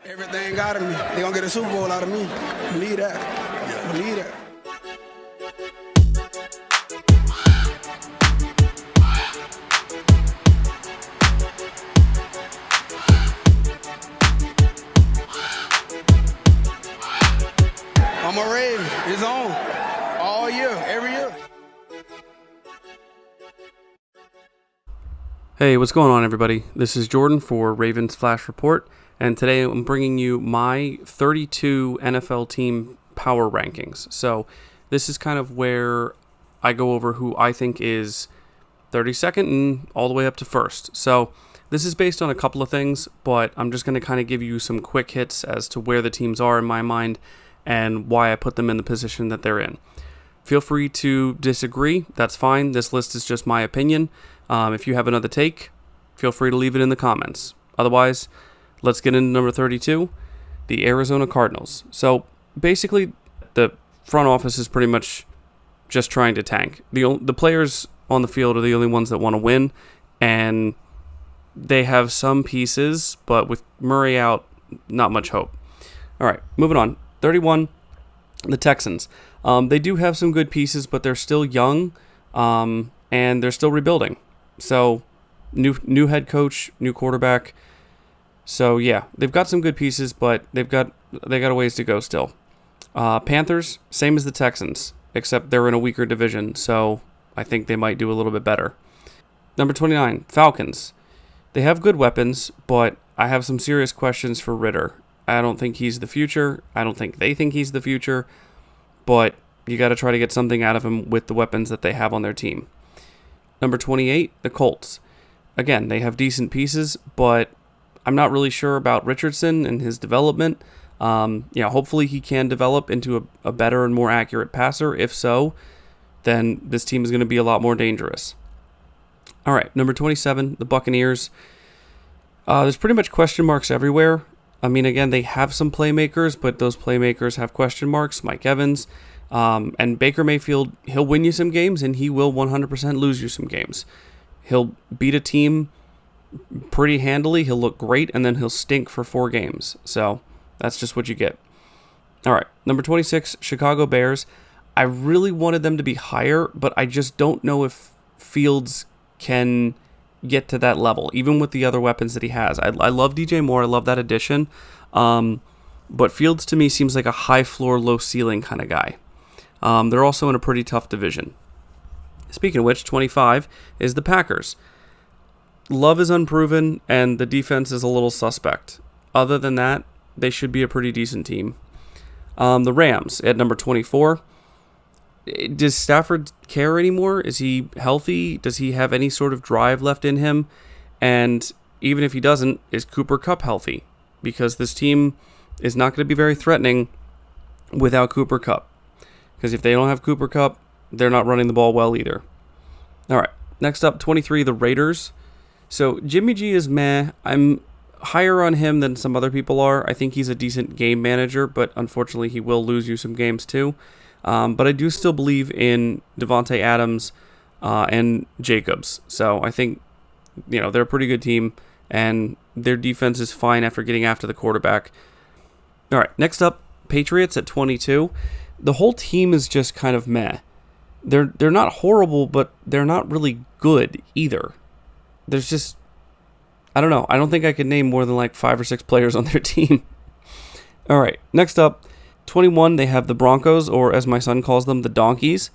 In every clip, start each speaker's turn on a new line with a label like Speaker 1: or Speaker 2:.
Speaker 1: Everything out of me. They gonna get a Super Bowl out of me. Believe that. Believe that. I'm a Raven. It's on. All year. Every year.
Speaker 2: Hey, what's going on, everybody? This is Jordan for Ravens Flash Report, and today I'm bringing you my 32 NFL team power rankings. So this is kind of where I go over who I think is 32nd and all the way up to first. So this is based on a couple of things, but I'm just going to kind of give you some quick hits as to where the teams are in my mind and why I put them in the position that they're in. Feel free to disagree. That's fine. This list is just my opinion. If you have another take, feel free to leave it in the comments. Otherwise, let's get into number 32, the Arizona Cardinals. So basically, the front office is pretty much just trying to tank. The players on the field are the only ones that want to win, and they have some pieces, but with Murray out, not much hope. All right, moving on. 31, the Texans. They do have some good pieces, but they're still young, and they're still rebuilding. So, new head coach, new quarterback. So yeah, they've got some good pieces, but they got a ways to go still. Panthers, same as the Texans, except they're in a weaker division, so I think they might do a little bit better. Number 29, Falcons. They have good weapons, but I have some serious questions for Ridder. I don't think he's the future. I don't think they think he's the future, but you got to try to get something out of him with the weapons that they have on their team. Number 28, the Colts. Again, they have decent pieces, but I'm not really sure about Richardson and his development. Hopefully he can develop into a better and more accurate passer. If so, then this team is going to be a lot more dangerous. All right, number 27, the Buccaneers. There's pretty much question marks everywhere. I mean, again, they have some playmakers, but those playmakers have question marks. Mike Evans. And Baker Mayfield, he'll win you some games, and he will 100% lose you some games. He'll beat a team pretty handily, he'll look great, and then he'll stink for 4 games. So that's just what you get. All right, number 26, Chicago Bears. I really wanted them to be higher, but I just don't know if Fields can get to that level, even with the other weapons that he has. I love DJ Moore, I love that addition, but Fields to me seems like a high floor, low ceiling kind of guy. They're also in a pretty tough division. Speaking of which, 25 is the Packers. Love is unproven, and the defense is a little suspect. Other than that, they should be a pretty decent team. The Rams at number 24. Does Stafford care anymore? Is he healthy? Does he have any sort of drive left in him? And even if he doesn't, is Cooper Kupp healthy? Because this team is not going to be very threatening without Cooper Kupp. Because if they don't have Cooper Kupp, they're not running the ball well either. All right, next up, 23, the Raiders. So Jimmy G is meh. I'm higher on him than some other people are. I think he's a decent game manager, but unfortunately he will lose you some games too. But I do still believe in Devontae Adams and Jacobs. So I think they're a pretty good team, and their defense is fine after getting after the quarterback. All right, next up, Patriots at 22. The whole team is just kind of meh. They're not horrible, but they're not really good either. There's just, I don't know. I don't think I could name more than like 5 or 6 players on their team. All right, next up, 21, they have the Broncos, or as my son calls them, the Donkeys.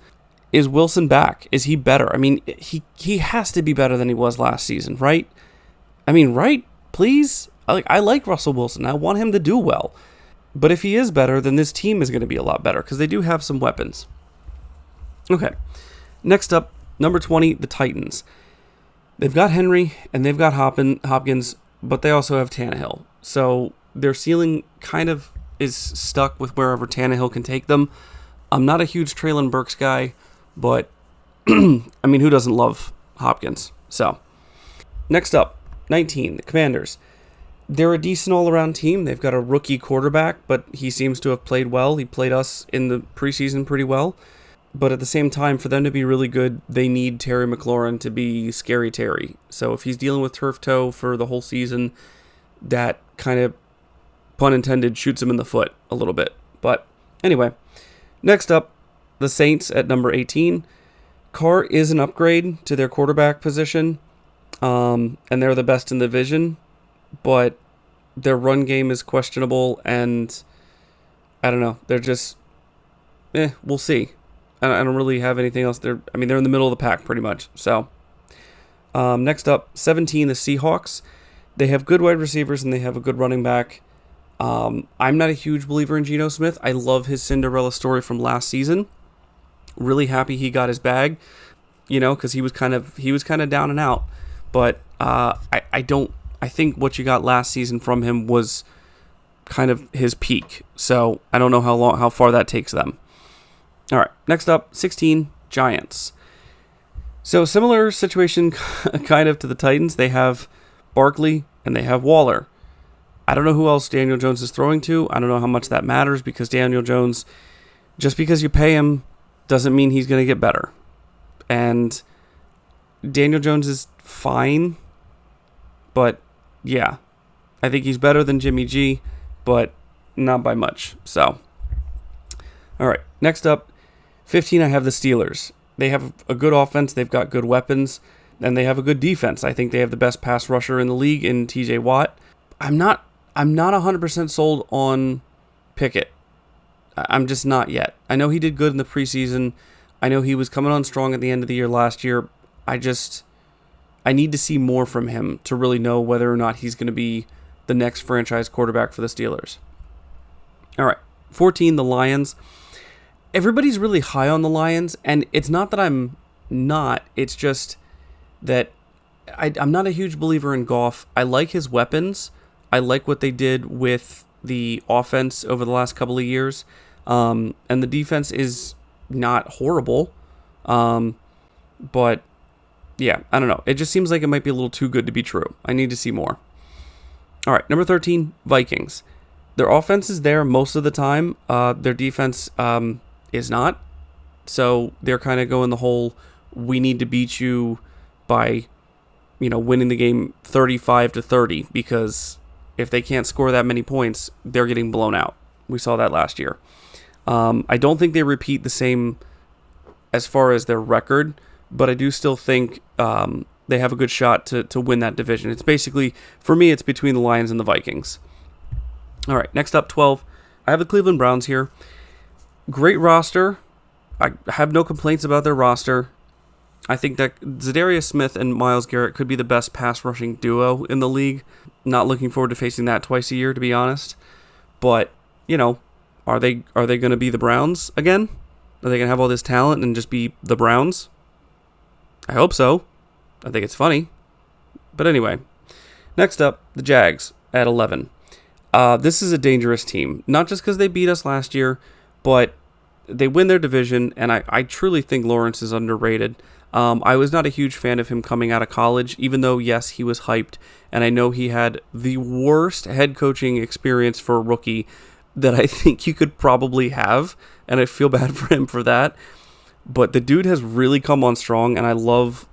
Speaker 2: Is Wilson back? Is he better? I mean, he has to be better than he was last season, right? I mean, right? Please? I like Russell Wilson. I want him to do well. But if he is better, then this team is going to be a lot better because they do have some weapons. Okay. Next up, number 20, the Titans. They've got Henry and they've got Hopkins, but they also have Tannehill. So their ceiling kind of is stuck with wherever Tannehill can take them. I'm not a huge Treylon Burks guy, but I mean, who doesn't love Hopkins? So next up, 19, the Commanders. They're a decent all-around team. They've got a rookie quarterback, but he seems to have played well. He played us in the preseason pretty well. But at the same time, for them to be really good, they need Terry McLaurin to be Scary Terry. So if he's dealing with turf toe for the whole season, that kind of pun intended, shoots him in the foot a little bit. But anyway, next up, the Saints at number 18. Carr is an upgrade to their quarterback position, and they're the best in the division, but their run game is questionable, and I don't know. They're just, we'll see. I don't really have anything else. They're in the middle of the pack pretty much. So, next up, 17, the Seahawks. They have good wide receivers and they have a good running back. I'm not a huge believer in Geno Smith. I love his Cinderella story from last season. Really happy he got his bag, because he was kind of down and out. But I think what you got last season from him was kind of his peak. So I don't know how far that takes them. All right, next up, 16, Giants. So similar situation kind of to the Titans. They have Barkley and they have Waller. I don't know who else Daniel Jones is throwing to. I don't know how much that matters because Daniel Jones, just because you pay him, doesn't mean he's going to get better. And Daniel Jones is fine, but yeah, I think he's better than Jimmy G, but not by much. So, all right, next up, 15, I have the Steelers. They have a good offense, they've got good weapons, and they have a good defense. I think they have the best pass rusher in the league in TJ Watt. I'm not 100% sold on Pickett. I'm just not yet. I know he did good in the preseason. I know he was coming on strong at the end of the year last year. I need to see more from him to really know whether or not he's going to be the next franchise quarterback for the Steelers. All right, 14, the Lions. Everybody's really high on the Lions, and it's not that I'm not. It's just that I'm not a huge believer in Goff. I like his weapons. I like what they did with the offense over the last couple of years. And the defense is not horrible. But, yeah, I don't know. It just seems like it might be a little too good to be true. I need to see more. All right, number 13, Vikings. Their offense is there most of the time. Their defense is not. So they're kind of going the whole, we need to beat you by, winning the game 35-30, because if they can't score that many points, they're getting blown out. We saw that last year. I don't think they repeat the same as far as their record, but I do still think they have a good shot to win that division. It's basically, for me, it's between the Lions and the Vikings. All right, next up, 12. I have the Cleveland Browns here. Great roster. I have no complaints about their roster. I think that Zadarius Smith and Myles Garrett could be the best pass rushing duo in the league. Not looking forward to facing that twice a year, to be honest. But, are they going to be the Browns again? Are they going to have all this talent and just be the Browns? I hope so. I think it's funny. But anyway, next up, the Jags at 11. This is a dangerous team. Not just because they beat us last year, but they win their division, and I truly think Lawrence is underrated. I was not a huge fan of him coming out of college, even though, yes, he was hyped, and I know he had the worst head coaching experience for a rookie that I think you could probably have, and I feel bad for him for that. But the dude has really come on strong, and I love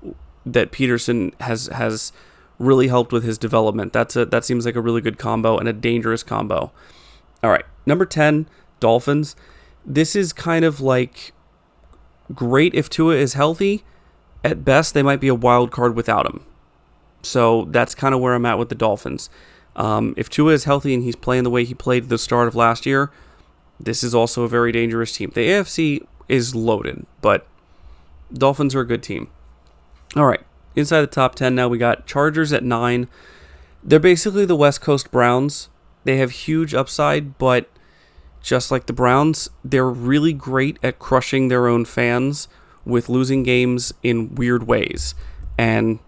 Speaker 2: that Peterson has really helped with his development. That seems like a really good combo and a dangerous combo. All right, number 10, Dolphins. This is kind of like great if Tua is healthy. At best, they might be a wild card without him. So that's kind of where I'm at with the Dolphins. If Tua is healthy and he's playing the way he played at the start of last year, this is also a very dangerous team. The AFC is loaded, but Dolphins are a good team. All right, inside the top 10 now, we got Chargers at 9. They're basically the West Coast Browns. They have huge upside, but just like the Browns, they're really great at crushing their own fans with losing games in weird ways. And,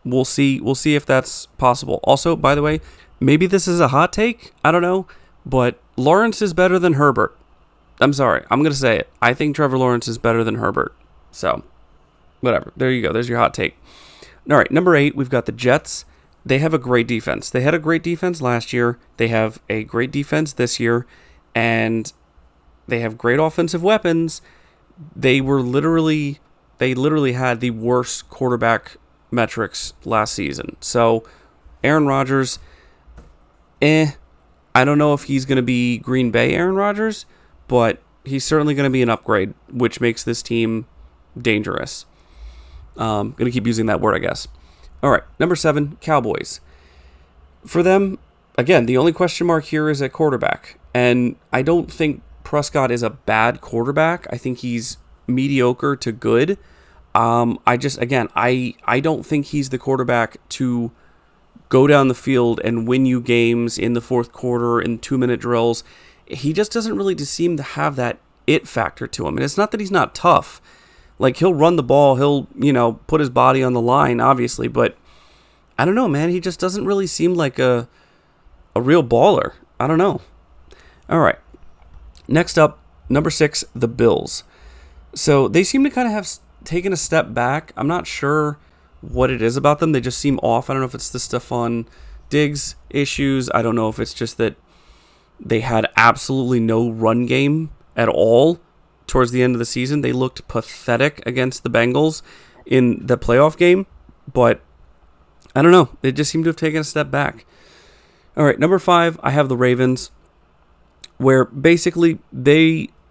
Speaker 2: we'll see if that's possible. Also, by the way, maybe this is a hot take. I don't know. But Lawrence is better than Herbert. I'm sorry. I'm going to say it. I think Trevor Lawrence is better than Herbert. So, whatever. There you go. There's your hot take. All right, number 8, we've got the Jets. They have a great defense. They had a great defense last year. They have a great defense this year. And they have great offensive weapons. They literally had the worst quarterback metrics last season. So, Aaron Rodgers, I don't know if he's going to be Green Bay Aaron Rodgers, but he's certainly going to be an upgrade, which makes this team dangerous. Going to keep using that word, I guess. All right, number 7, Cowboys. For them, again, the only question mark here is at quarterback. And I don't think Prescott is a bad quarterback. I think he's mediocre to good. I don't think he's the quarterback to go down the field and win you games in the fourth quarter in 2-minute drills. He just doesn't really seem to have that it factor to him. And it's not that he's not tough. Like, he'll run the ball, he'll, put his body on the line, obviously, but I don't know, man. He just doesn't really seem like a real baller. I don't know. All right. Next up, number 6, the Bills. So they seem to kind of have taken a step back. I'm not sure what it is about them. They just seem off. I don't know if it's the Stephon Diggs issues. I don't know if it's just that they had absolutely no run game at all towards the end of the season. They looked pathetic against the Bengals in the playoff game, but I don't know. They just seem to have taken a step back. All right, number 5, I have the Ravens, where basically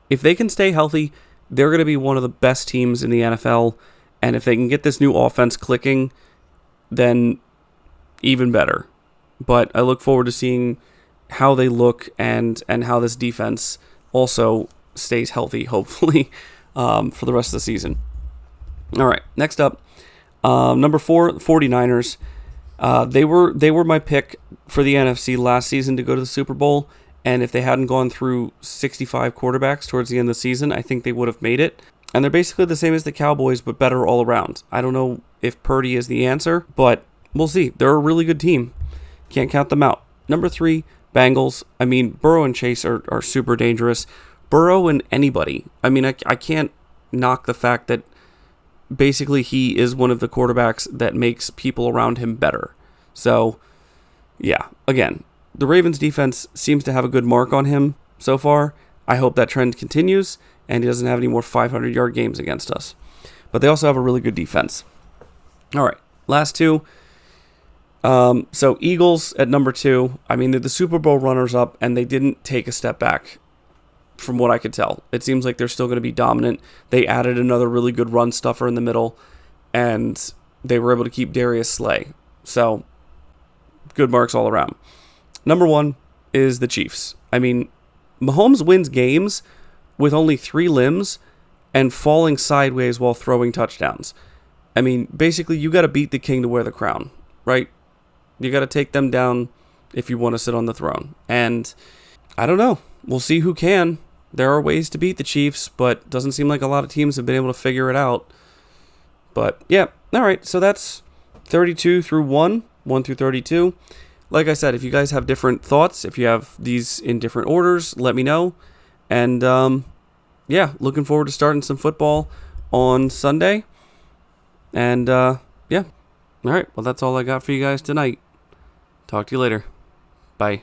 Speaker 2: if they can stay healthy, they're going to be one of the best teams in the NFL, and if they can get this new offense clicking, then even better. But I look forward to seeing how they look and how this defense also stays healthy, hopefully, for the rest of the season. All right, next up, number 4, 49ers. They were my pick for the NFC last season to go to the Super Bowl, and if they hadn't gone through 65 quarterbacks towards the end of the season, I think they would have made it. And they're basically the same as the Cowboys, but better all around. I don't know if Purdy is the answer, but we'll see. They're a really good team. Can't count them out. Number 3, Bengals. I mean, Burrow and Chase are super dangerous. Burrow and anybody. I mean, I can't knock the fact that basically he is one of the quarterbacks that makes people around him better. So, yeah, again, the Ravens defense seems to have a good mark on him so far. I hope that trend continues and he doesn't have any more 500-yard games against us. But they also have a really good defense. All right, last 2. So Eagles at number 2. I mean, they're the Super Bowl runners-up, and they didn't take a step back from what I could tell. It seems like they're still going to be dominant. They added another really good run stuffer in the middle, and they were able to keep Darius Slay. So, good marks all around. Number 1 is the Chiefs. I mean, Mahomes wins games with only 3 limbs and falling sideways while throwing touchdowns. I mean, basically, you got to beat the king to wear the crown, right? You got to take them down if you want to sit on the throne. And I don't know. We'll see who can. There are ways to beat the Chiefs, but doesn't seem like a lot of teams have been able to figure it out. But, yeah. All right, so that's 32 through 1 through 32. Like I said, if you guys have different thoughts, if you have these in different orders, let me know. And, yeah, looking forward to starting some football on Sunday. And, yeah. All right, well, that's all I got for you guys tonight. Talk to you later. Bye.